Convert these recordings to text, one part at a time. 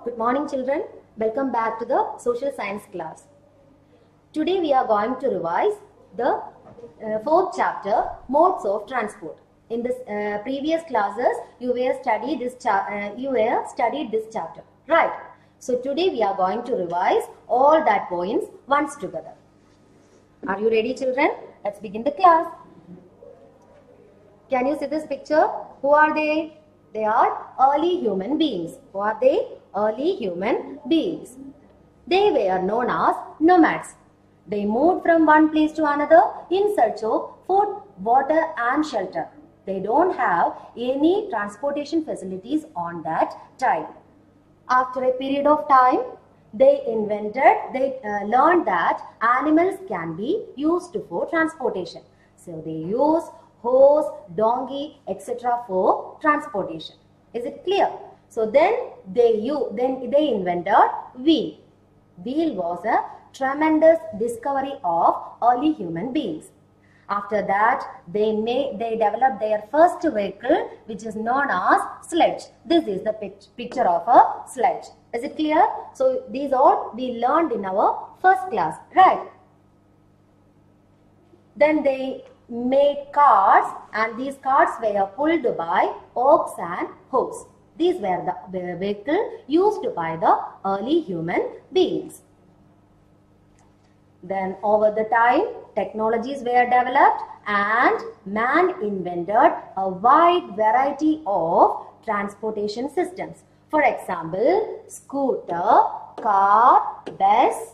Good morning children. Welcome back to the social science class. Today we are going to revise the fourth chapter, modes of transport. In this previous classes you were studied this chapter, right? So today we are going to revise all that points once together. Are you ready children? Let's begin the class. Can you see this picture? Who are they? They are early human beings. Who are they? Early human beings. They were known as nomads. They moved from one place to another in search of food, water and shelter. They don't have any transportation facilities on that time. After a period of time, they learned that animals can be used for transportation. So they use horse, donkey, etc. for transportation. Is it clear? So then they invented wheel. Wheel was a tremendous discovery of early human beings. After that, they developed their first vehicle, which is known as sledge. This is the picture of a sledge. Is it clear? So these all we learned in our first class, right? Then they made carts, and these carts were pulled by ox and horse. These were the vehicle used by the early human beings. Then over the time, technologies were developed and man invented a wide variety of transportation systems. For example, scooter, car, bus,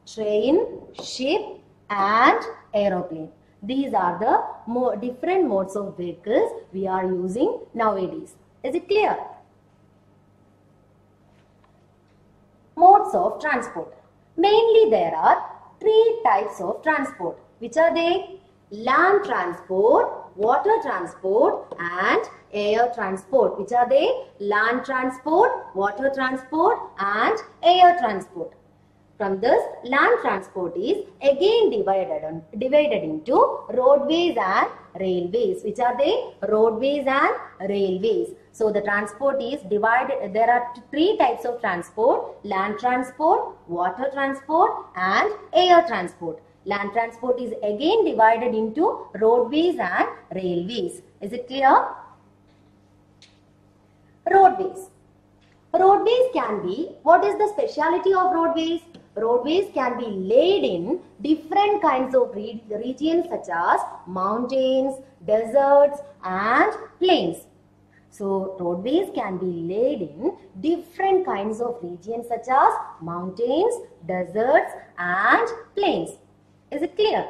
train, ship and aeroplane. These are the different modes of vehicles we are using nowadays. Is it clear? Modes of transport. Mainly there are three types of transport. Which are they? Land transport, water transport and air transport. Which are they? Land transport, water transport and air transport. From this, land transport is again divided into roadways and railways. Which are they? Roadways and railways. So the transport is divided. There are three types of transport: land transport, water transport and air transport. Land transport is again divided into roadways and railways. Is it clear? Roadways. Roadways can be, what is the speciality of roadways? Roadways can be laid in different kinds of regions such as mountains, deserts and plains. So roadways can be laid in different kinds of regions such as mountains, deserts and plains. Is it clear?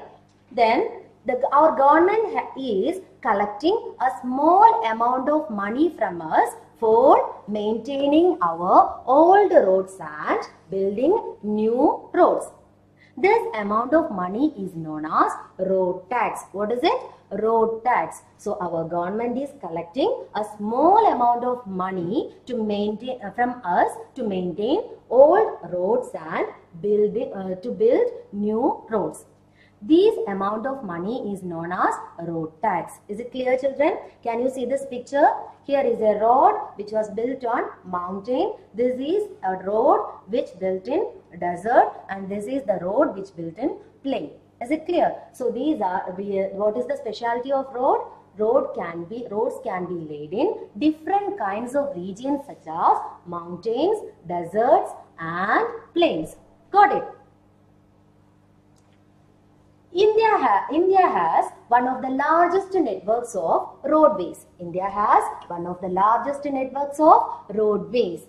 Then our government is collecting a small amount of money from us for maintaining our old roads and building new roads. This amount of money is known as road tax. What is it? Road tax. So our government is collecting a small amount of money to maintain from us to maintain old roads and to build new roads. This amount of money is known as road tax. Is it clear children? Can you see this picture? Here is a road which was built on mountain. This is a road which built in desert and this is the road which built in plain. Is it clear? So these are, what is the specialty of road? Roads can be laid in different kinds of regions such as mountains, deserts and plains. Got it? India has one of the largest networks of roadways. India has one of the largest networks of roadways.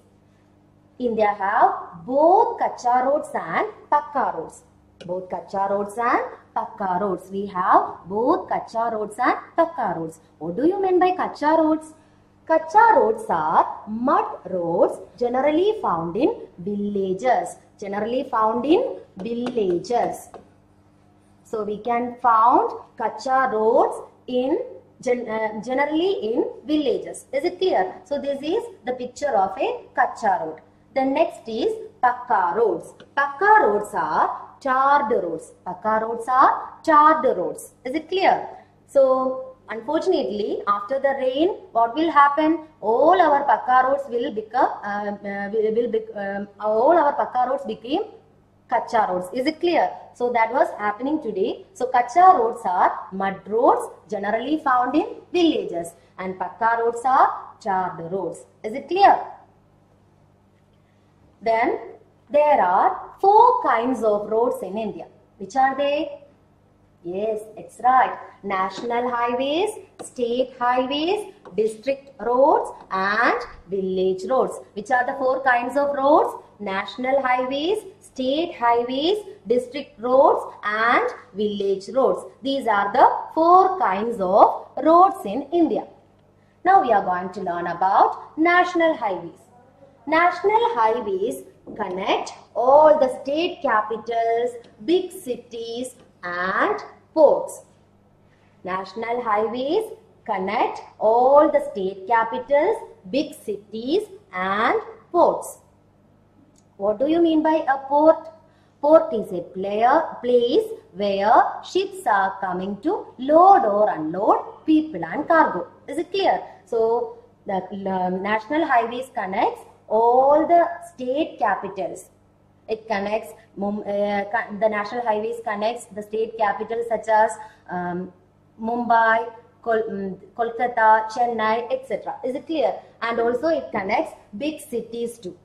India have both Kacha roads and Pakka roads. Both Kacha roads and Pakka roads. We have both Kacha roads and Pakka roads. What do you mean by Kacha roads? Kacha roads are mud roads generally found in villages. So we can found Kacha roads in generally in villages. Is it clear? So this is the picture of a Kacha road. The next is Pakka roads. Pakka roads are tarred roads. Pakka roads are tarred roads. Is it clear? So unfortunately, after the rain, what will happen? All our Pakka roads will become, all our Pakka roads became Kacha roads. Is it clear? So that was happening today. So Kacha roads are mud roads generally found in villages, and Pakka roads are tarred roads. Is it clear? Then there are 4 kinds of roads in India. Which are they? Yes, it's right. National highways, state highways, district roads and village roads. Which are the 4 kinds of roads? National highways, state highways, district roads and village roads. These are the 4 kinds of roads in India. Now we are going to learn about national highways. National highways connect all the state capitals, big cities and ports. National highways connect all the state capitals, big cities and ports. What do you mean by a port? Port is a place where ships are coming to load or unload people and cargo. Is it clear? So the national highways connects all the state capitals. It connects, the national highways connects the state capitals such as Mumbai, Kolkata, Chennai, etc. Is it clear? And also it connects big cities too.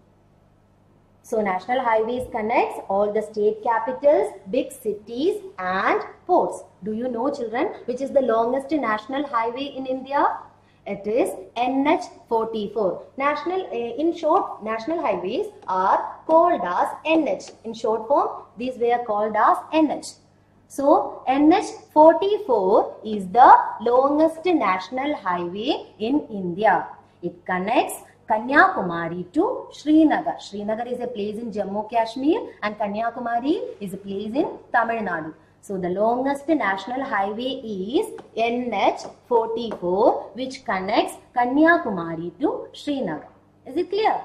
So national highways connects all the state capitals, big cities and ports. Do you know, children, which is the longest national highway in India? It is NH44. In short, national highways are called as NH. In short form, these were called as NH. So NH44 is the longest national highway in India. It connects Kanyakumari to Srinagar. Srinagar is a place in Jammu Kashmir and Kanyakumari is a place in Tamil Nadu. So the longest national highway is NH44, which connects Kanyakumari to Srinagar. Is it clear?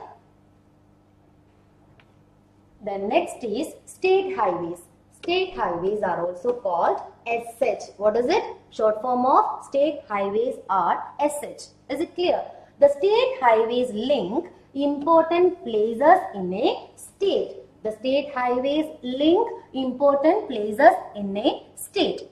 Then next is state highways. State highways are also called SH. What is it? Short form of state highways are SH. Is it clear? The state highways link important places in a state. The state highways link important places in a state.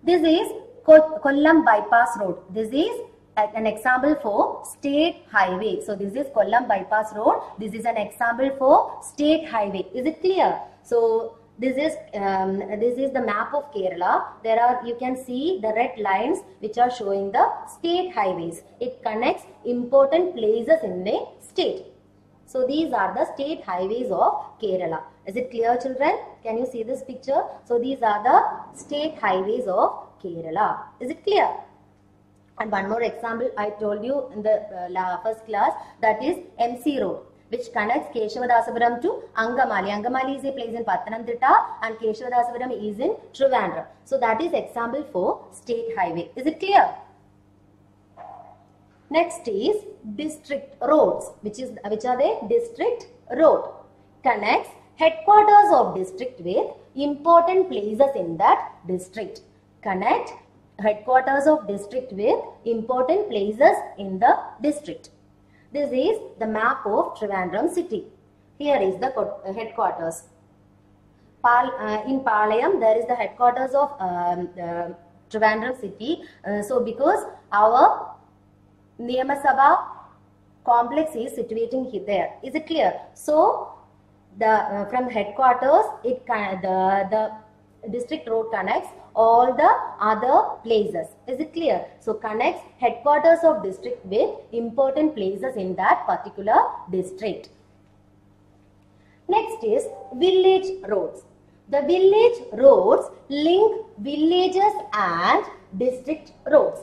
This is Kollam Bypass Road. This is an example for state highway. So this is Kollam Bypass Road. This is an example for state highway. Is it clear? So this is the map of Kerala. You can see the red lines which are showing the state highways. It connects important places in the state. So these are the state highways of Kerala. Is it clear, children? Can you see this picture? So these are the state highways of Kerala. Is it clear? And one more example I told you in the first class, that is MC Road, which connects Keshavadasapuram to Angamali. Angamali is a place in Pathanamthitta and Keshavadasapuram is in Trivandrum. So that is example for state highway. Is it clear? Next is district roads. Which are they? District road connects headquarters of district with important places in that district. Connect headquarters of district with important places in the district. This is the map of Trivandrum city. Here is the headquarters. In Palayam, there is the headquarters of Trivandrum city. So because our Niyama Sabha complex is situating there. Is it clear? So from headquarters, the district road connects all the other places. Is it clear? So connects headquarters of district with important places in that particular district. Next is village roads. The village roads link villages and district roads.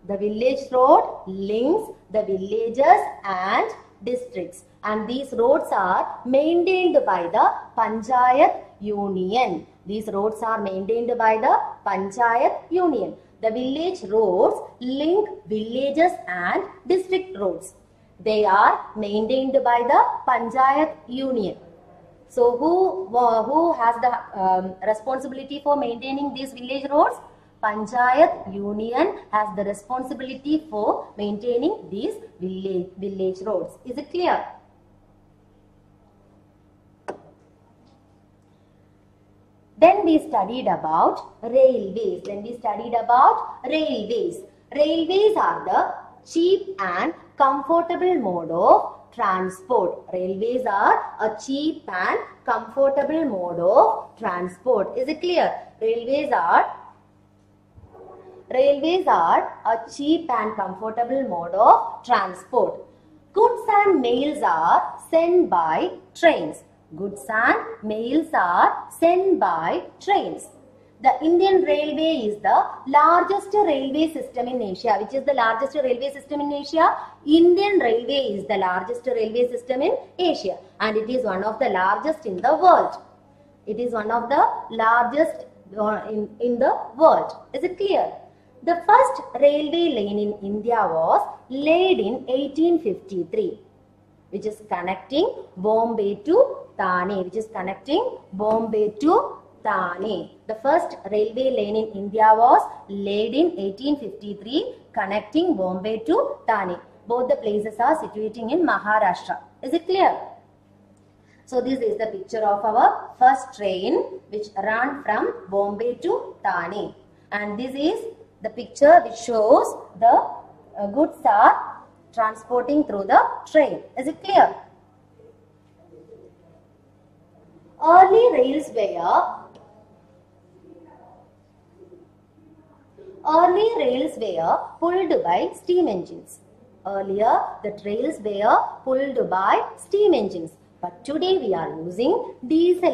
The village road links the villages and districts, and these roads are maintained by the Panchayat Union. These roads are maintained by the Panchayat Union. The village roads link villages and district roads. They are maintained by the Panchayat Union. So who has the responsibility for maintaining these village roads? Panchayat Union has the responsibility for maintaining these village roads. Is it clear? Then we studied about railways. Railways are the cheap and comfortable mode of transport. Railways are a cheap and comfortable mode of transport. Is it clear? Railways are a cheap and comfortable mode of transport. Goods and mails are sent by trains. Goods and mails are sent by trains. The Indian Railway is the largest railway system in Asia. Which is the largest railway system in Asia? Indian Railway is the largest railway system in Asia, and it is one of the largest in the world. It is one of the largest in the world. Is it clear? The first railway line in India was laid in 1853, which is connecting Bombay to Thane. The first railway line in India was laid in 1853, connecting Bombay to Thane. Both the places are situating in Maharashtra. Is it clear? So this is the picture of our first train which ran from Bombay to Thane. And this is the picture which shows the goods are transporting through the train. Is it clear? Early rails were pulled by steam engines. Earlier, the trails were pulled by steam engines. But today we are using diesel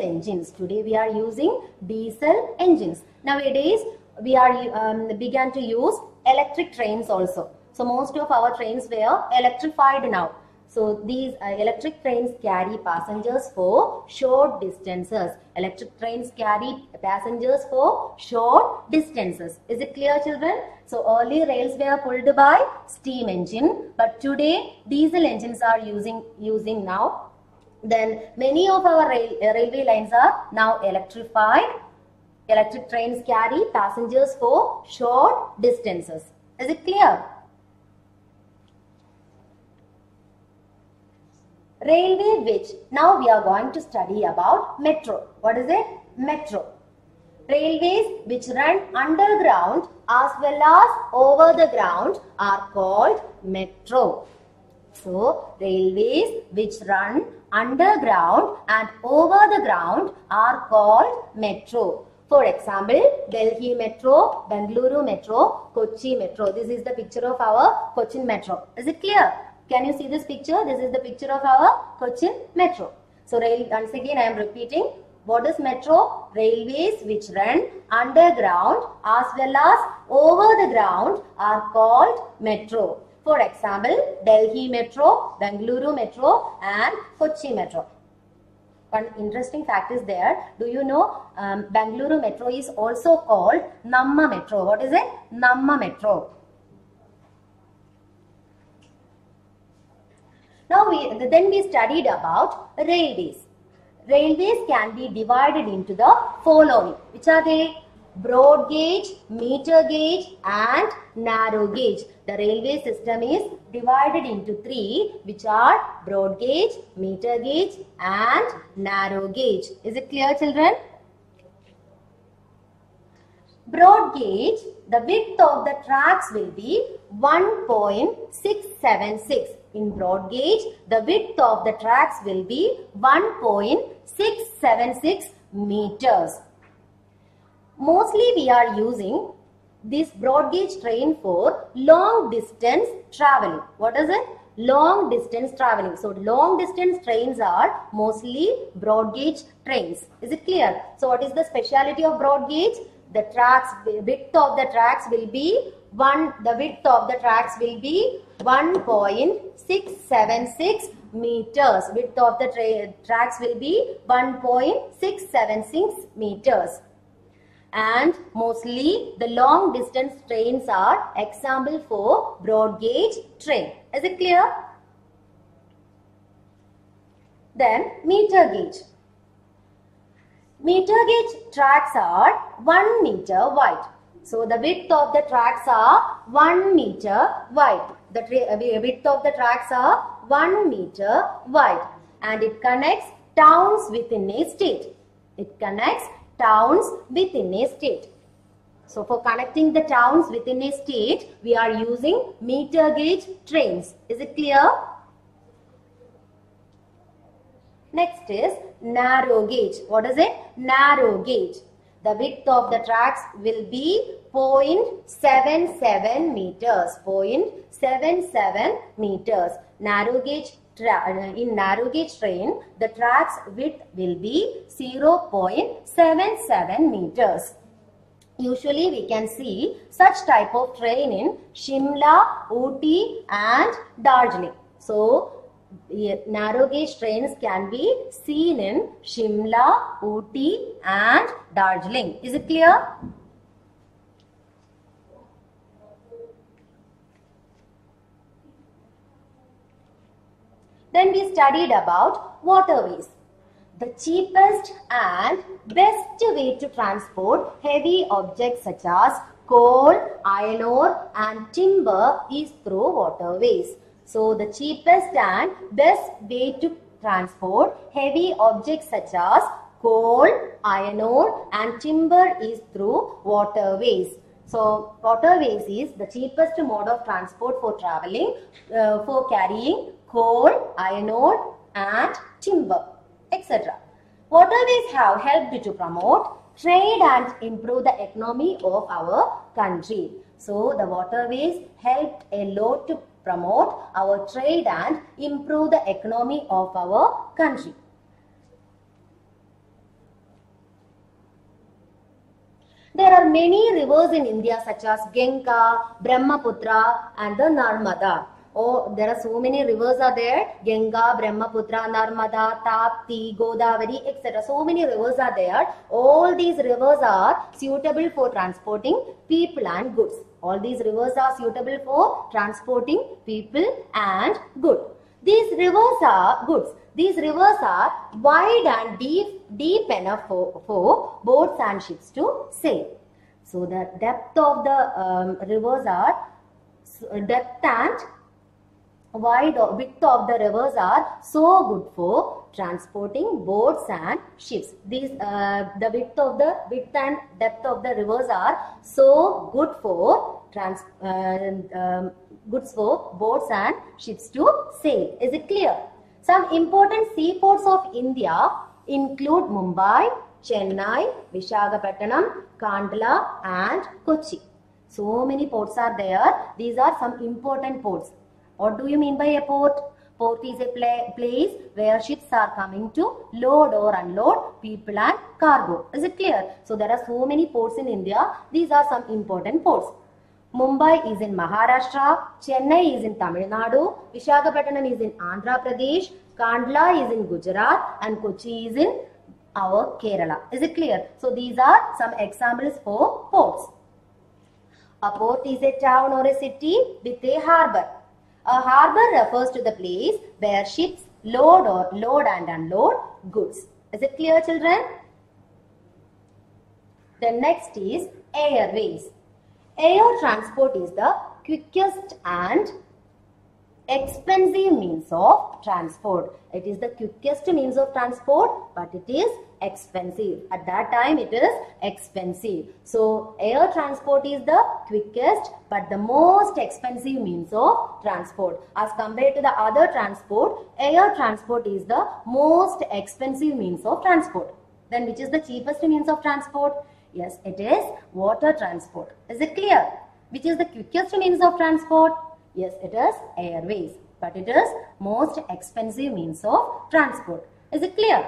engines. Nowadays, we are began to use electric trains also. So most of our trains were electrified now. So these electric trains carry passengers for short distances. Electric trains carry passengers for short distances. Is it clear, children? So early rails were pulled by steam engine, but today diesel engines are using now. Then many of our railway lines are now electrified. Electric trains carry passengers for short distances. Is it clear? Railway which, now we are going to study about metro. What is it? Metro. Railways which run underground as well as over the ground are called metro. So, railways which run underground and over the ground are called metro. For example, Delhi Metro, Bengaluru Metro, Kochi Metro. This is the picture of our Cochin Metro. Is it clear? Can you see this picture? This is the picture of our Cochin Metro. So, once again I am repeating. What is metro? Railways which run underground as well as over the ground are called metro. For example, Delhi Metro, Bengaluru Metro and Kochi Metro. One interesting fact is there. Do you know Bengaluru Metro is also called Namma Metro. What is it? Namma Metro. Now then we studied about railways. Railways can be divided into the following. Which are they? Broad gauge, meter gauge and narrow gauge. The railway system is divided into three, which are broad gauge, meter gauge and narrow gauge. Is it clear, children? Broad gauge, the width of the tracks will be 1.676. In broad gauge, the width of the tracks will be 1.676 meters. Mostly we are using this broad gauge train for long distance traveling. What is it? Long distance traveling. So long distance trains are mostly broad gauge trains. Is it clear? So what is the speciality of broad gauge? The width of the tracks will be 1.676 meters. Width of the tracks will be 1.676 meters. And mostly the long distance trains are example for broad gauge train. Is it clear? Then meter gauge. Meter gauge tracks are 1 meter wide. So the width of the tracks are 1 meter wide. The width of the tracks are 1 meter wide, and it connects towns within a state. It connects towns within a state. So for connecting the towns within a state, we are using meter gauge trains. Is it clear? Next is narrow gauge. What is it? Narrow gauge. The width of the tracks will be 0.77 meters. 0.77 meters. Narrow gauge in narrow gauge train, the tracks width will be 0.77 meters. Usually we can see such type of train in Shimla, Ooty and Darjeeling. So narrow gauge trains can be seen in Shimla, Ooty and Darjeeling. Is it clear? Then we studied about waterways. The cheapest and best way to transport heavy objects such as coal, iron ore and timber is through waterways. So the cheapest and best way to transport heavy objects such as coal, iron ore and timber is through waterways. So waterways is the cheapest mode of transport for traveling, for carrying coal, iron ore and timber, etc. Waterways have helped to promote trade and improve the economy of our country. So the waterways helped a lot to promote our trade and improve the economy of our country. There are many rivers in India such as Ganga, Brahmaputra and the Narmada. Oh, there are so many rivers are there. Ganga, Brahmaputra, Narmada, Tapti, Godavari, etc. So many rivers are there. All these rivers are suitable for transporting people and goods. All these rivers are suitable for transporting people and goods. These rivers are goods. These rivers are wide and deep enough for boats and ships to sail. So the depth of the rivers are depth and width of the rivers are so good for transporting boats and ships. These the width and depth of the rivers are so good for goods for boats and ships to sail. Is it clear? Some important seaports of India include Mumbai, Chennai, Visakhapatnam, Kandla and Kochi. So many ports are there. These are some important ports. What do you mean by a port? Port is a place where ships are coming to load or unload people and cargo. Is it clear? So there are so many ports in India. These are some important ports. Mumbai is in Maharashtra, Chennai is in Tamil Nadu, Visakhapatnam is in Andhra Pradesh, Kandla is in Gujarat and Kochi is in our Kerala. Is it clear? So these are some examples for ports. A port is a town or a city with a harbour. A harbour refers to the place where ships load and unload goods. Is it clear, children? The next is airways. Air transport is the quickest and expensive means of transport. It is the quickest means of transport, but it is expensive. At that time, it is expensive. So, air transport is the quickest, but the most expensive means of transport. As compared to the other transport, air transport is the most expensive means of transport. Then, which is the cheapest means of transport? Yes, it is water transport. Is it clear? Which is the quickest means of transport? Yes, it is airways, but it is most expensive means of transport. Is it clear?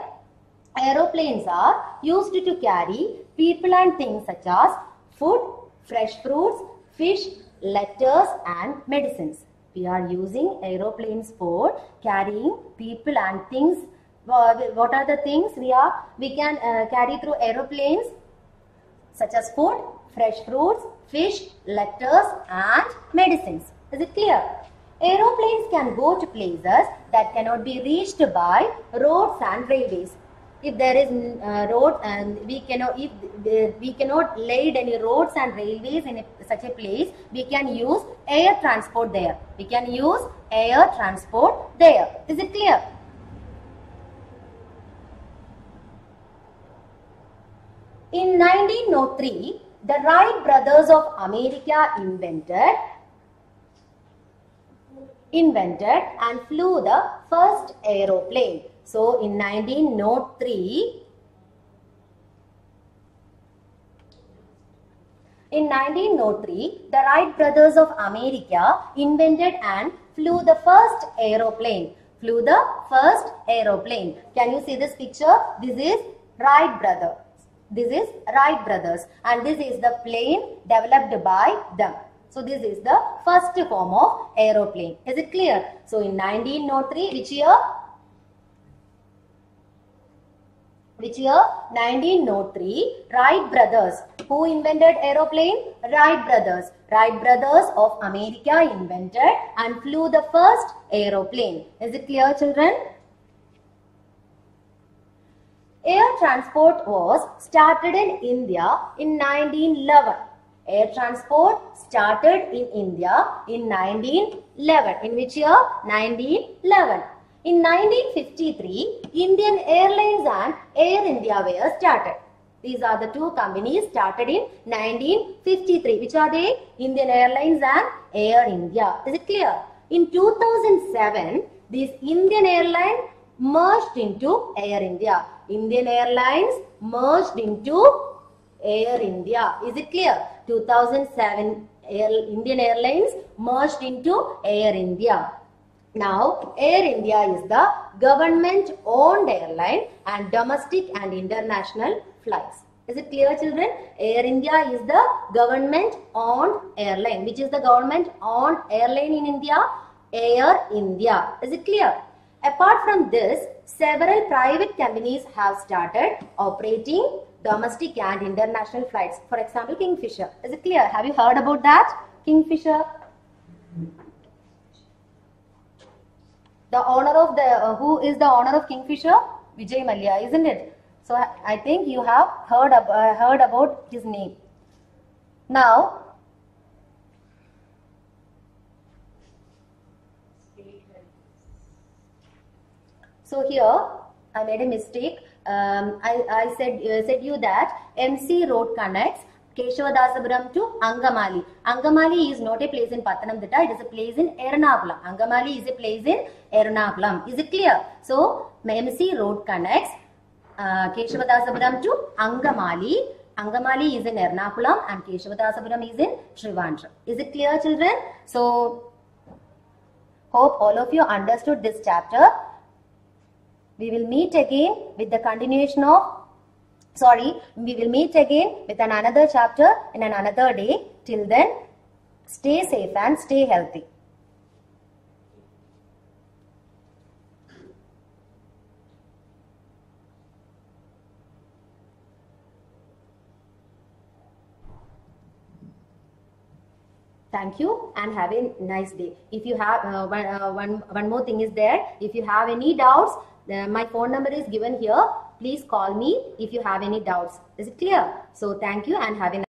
Aeroplanes are used to carry people and things such as food, fresh fruits, fish, letters and medicines. We are using aeroplanes for carrying people and things. What are the things we can carry through aeroplanes? Such as food, fresh fruits, fish, letters and medicines. Is it clear? Aeroplanes can go to places that cannot be reached by roads and railways. if there is road and we cannot, if we cannot lay any roads and railways in such a place, we can use air transport there. We can use air transport there. Is it clear? In 1903, the Wright brothers of America invented and flew the first aeroplane. So in 1903, the Wright brothers of America invented and flew the first aeroplane. Can you see this picture? This is Wright brothers. And this is the plane developed by them. So this is the first form of aeroplane. Is it clear? So in 1903, which year? 1903, Wright brothers. Who invented aeroplane? Wright brothers. Wright brothers of America invented and flew the first aeroplane. Is it clear, children? Air transport was started in India in 1911. Air transport started in India in 1911. In which year? 1911. In 1953, Indian Airlines and Air India were started. These are the two companies started in 1953. Which are they? Indian Airlines and Air India. Is it clear? In 2007, this Indian Airline merged into Air India. Indian Airlines merged into Air India. Is it clear? 2007, Indian Airlines merged into Air India. Now, Air India is the government-owned airline and domestic and international flights. Is it clear, children? Air India is the government-owned airline. Which is the government-owned airline in India? Air India. Is it clear? Apart from this, several private companies have started operating domestic and international flights. For example, Kingfisher. Is it clear? Have you heard about that? Kingfisher. The owner of the, who is the owner of Kingfisher? Vijay Mallya, isn't it? So I think you have heard about his name. Now, so here I made a mistake. I said you that MC Road connects Keshavadasapuram to Angamali. Angamali is not a place in Pathanamthitta, it is a place in Ernakulam. Angamali is a place in Ernakulam. Is it clear? So, MC Road connects Keshavadasapuram to Angamali. Angamali is in Ernakulam and Keshavadasapuram is in Trivandrum. Is it clear, children? So, hope all of you understood this chapter. We will meet again with the continuation of we will meet again with another chapter in another day. Till then, stay safe and stay healthy. Thank you and have a nice day. If you have one more thing is there. If you have any doubts, my phone number is given here. Please call me if you have any doubts. Is it clear? So thank you and have a nice day.